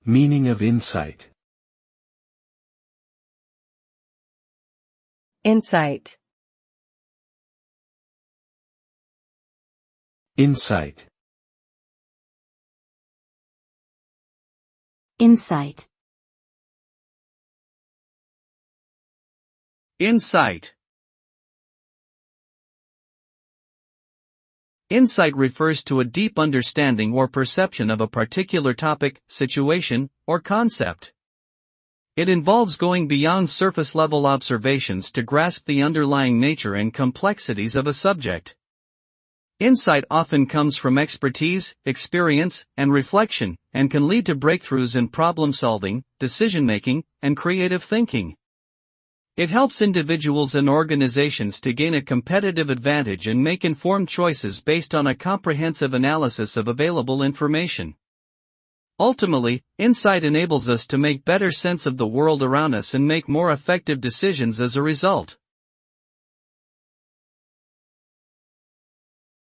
Meaning of insight. Insight. Insight. Insight. Insight. Insight refers to a deep understanding or perception of a particular topic, situation, or concept. It involves going beyond surface-level observations to grasp the underlying nature and complexities of a subject. Insight often comes from expertise, experience, and reflection, and can lead to breakthroughs in problem-solving, decision-making, and creative thinking. It helps individuals and organizations to gain a competitive advantage and make informed choices based on a comprehensive analysis of available information. Ultimately, insight enables us to make better sense of the world around us and make more effective decisions as a result.